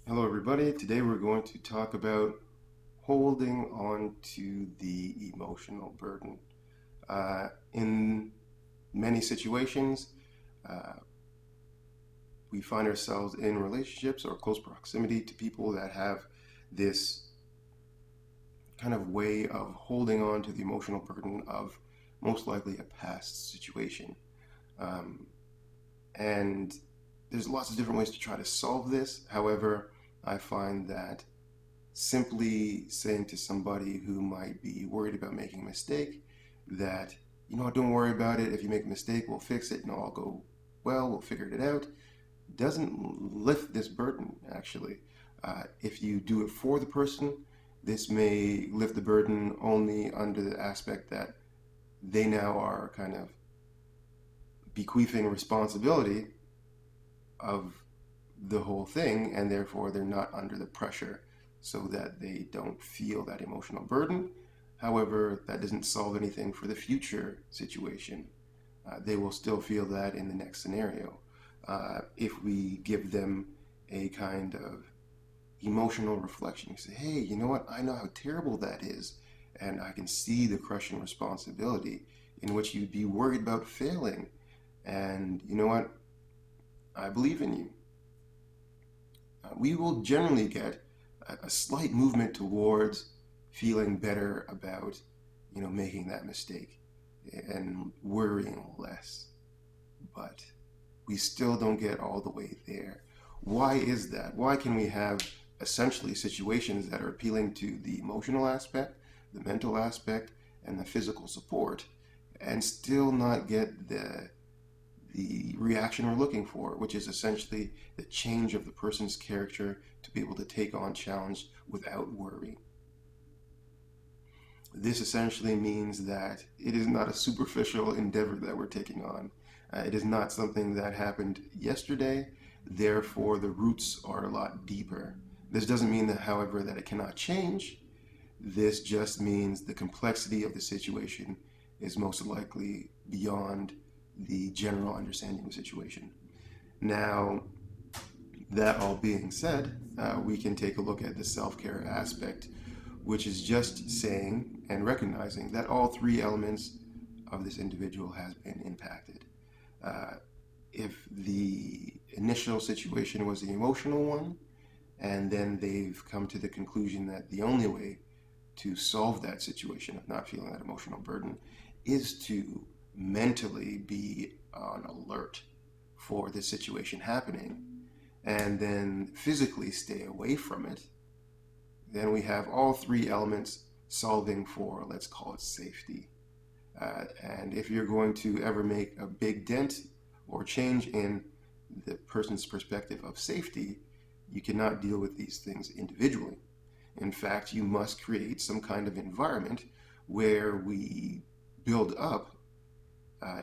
Hello, everybody. Today we're going to talk about holding on to the emotional burden. In many situations, uh, we find ourselves in relationships or close proximity to people that have this kind of way of holding on to the emotional burden of most likely a past situation. Um, and there's lots of different ways to try to solve this. However, I find that simply saying to somebody who might be worried about making a mistake that, don't worry about it. If you make a mistake, we'll fix it and all go well, we'll figure it out, doesn't lift this burden, actually. If you do it for the person, this may lift the burden only under the aspect that they now are kind of bequeathing responsibility of the whole thing, and therefore they're not under the pressure so that they don't feel that emotional burden. However, that doesn't solve anything for the future situation. They will still feel that in the next scenario. If we give them a kind of emotional reflection, you say, hey, you know what? I know how terrible that is, and I can see the crushing responsibility in which you'd be worried about failing. And you know what? I believe in you. We will generally get a slight movement towards feeling better about, making that mistake and worrying less. But we still don't get all the way there. Why is that? Why can we have essentially situations that are appealing to the emotional aspect, the mental aspect, and the physical support, and still not get the reaction we're looking for, which is essentially the change of the person's character to be able to take on challenge without worry? This essentially means that it is not a superficial endeavor that we're taking on. It is not something that happened yesterday, therefore, the roots are a lot deeper. This doesn't mean that, however, that it cannot change. This just means the complexity of the situation is most likely beyond the general understanding of the situation. Now, that all being said, we can take a look at the self care aspect, which is just saying and recognizing that all three elements of this individual has been impacted. Uh, if the initial situation was the emotional one, and then they've come to the conclusion that the only way to solve that situation of not feeling that emotional burden is to mentally be on alert for the situation happening and then physically stay away from it, then we have all three elements solving for, let's call it, safety. And if you're going to ever make a big dent or change in the person's perspective of safety, you cannot deal with these things individually. In fact, you must create some kind of environment where we build up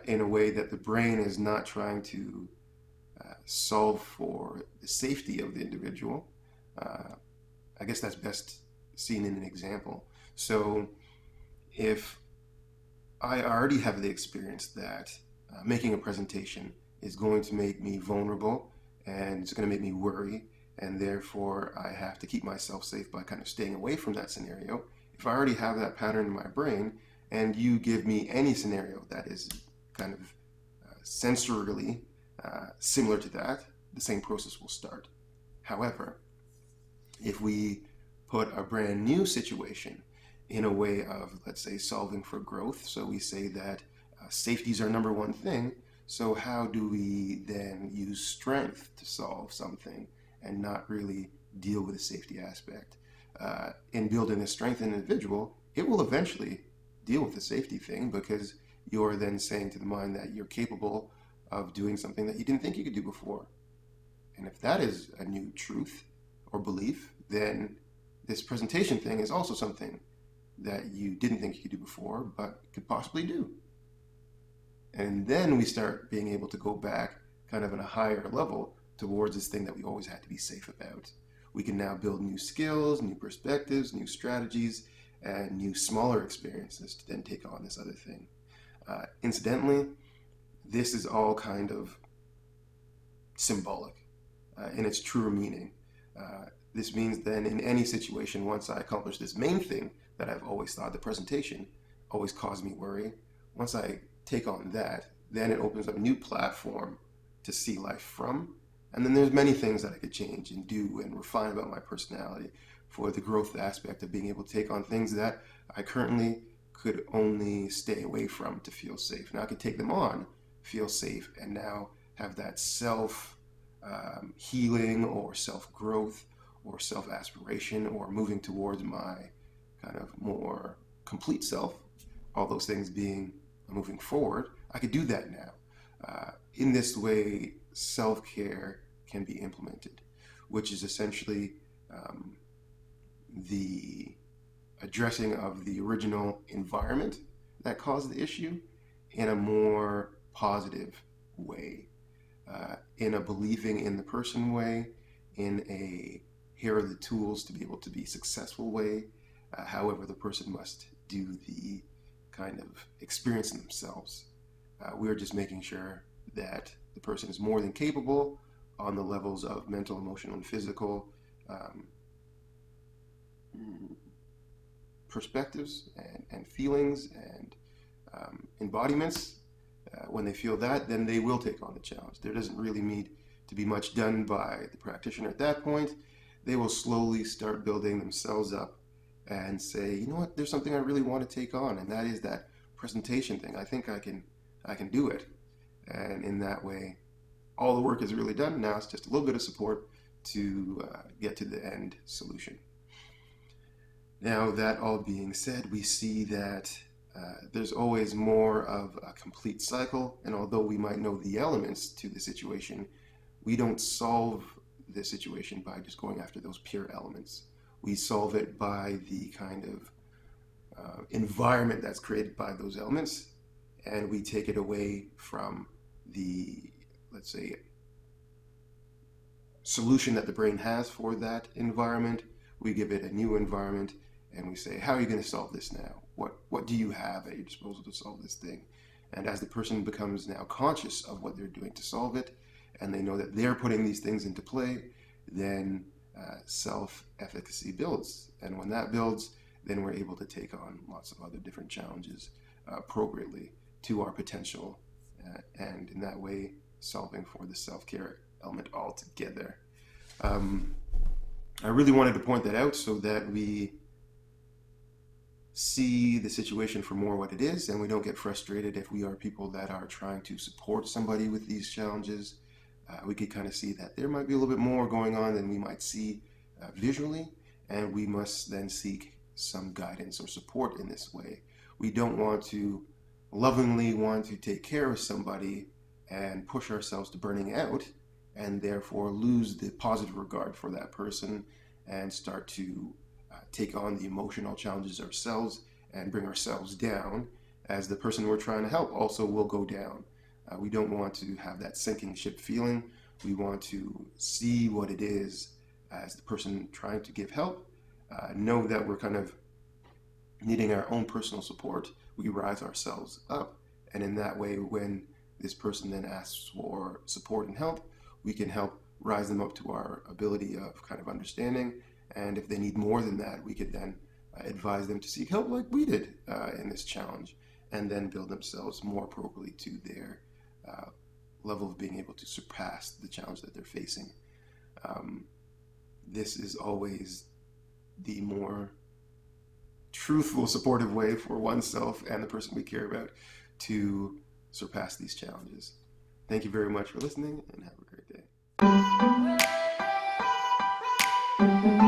in a way that the brain is not trying to solve for the safety of the individual. Uh, I guess that's best seen in an example. So, if I already have the experience that making a presentation is going to make me vulnerable and it's going to make me worry, and therefore I have to keep myself safe by kind of staying away from that scenario. If I already have that pattern in my brain, and you give me any scenario that is kind of sensorily similar to that, the same process will start. However, if we put a brand new situation in a way of, let's say, solving for growth, so we say that safety is our number one thing, so how do we then use strength to solve something and not really deal with the safety aspect? In building a strength in an individual, it will eventually deal with the safety thing because you're then saying to the mind that you're capable of doing something that you didn't think you could do before. And if that is a new truth or belief, then this presentation thing is also something that you didn't think you could do before, but could possibly do. And then we start being able to go back kind of on a higher level towards this thing that we always had to be safe about. We can now build new skills, new perspectives, new strategies, and new smaller experiences to then take on this other thing. Incidentally, this is all kind of symbolic in its truer meaning. This means then in any situation, once I accomplish this main thing that I've always thought, the presentation, always caused me worry, once I take on that, then it opens up a new platform to see life from. And then there's many things that I could change and do and refine about my personality for the growth aspect of being able to take on things that I currently could only stay away from to feel safe. Now I could take them on, feel safe, and now have that self healing or self growth or self aspiration or moving towards my kind of more complete self, all those things being moving forward. I could do that now. In this way, self care can be implemented, which is essentially the addressing of the original environment that caused the issue in a more positive way, in a believing in the person way, in a here are the tools to be able to be successful way. However, the person must do the kind of experience themselves. We're just making sure that the person is more than capable on the levels of mental, emotional, and physical perspectives and feelings and embodiments. When they feel that, then they will take on the challenge. There doesn't really need to be much done by the practitioner at that point. They will slowly start building themselves up and say, you know what, there's something I really want to take on, and that is that presentation thing. I think I can do it. And in that way, all the work is really done. Now it's just a little bit of support to get to the end solution. Now, that all being said, we see that there's always more of a complete cycle, and although we might know the elements to the situation, we don't solve the situation by just going after those pure elements. We solve it by the kind of environment that's created by those elements, and we take it away from the, let's say, solution that the brain has for that environment. We give it a new environment, and we say, how are you going to solve this now? What do you have at your disposal to solve this thing? And as the person becomes now conscious of what they're doing to solve it, and they know that they're putting these things into play, then self-efficacy builds. And when that builds, then we're able to take on lots of other different challenges appropriately to our potential, and in that way, solving for the self-care element altogether. I really wanted to point that out so that we see the situation for more what it is, and we don't get frustrated if we are people that are trying to support somebody with these challenges. We could kind of see that there might be a little bit more going on than we might see visually, and we must then seek some guidance or support in this way. We don't want to lovingly want to take care of somebody and push ourselves to burning out, and therefore lose the positive regard for that person and start to take on the emotional challenges ourselves and bring ourselves down, as the person we're trying to help also will go down. We don't want to have that sinking ship feeling. We want to see what it is as the person trying to give help, know that we're kind of needing our own personal support. We rise ourselves up, and in that way, when this person then asks for support and help, we can help rise them up to our ability of kind of understanding. And if they need more than that, we could then advise them to seek help like we did in this challenge, and then build themselves more appropriately to their level of being able to surpass the challenge that they're facing. This is always the more truthful, supportive way for oneself and the person we care about to surpass these challenges. Thank you very much for listening, and have a great day.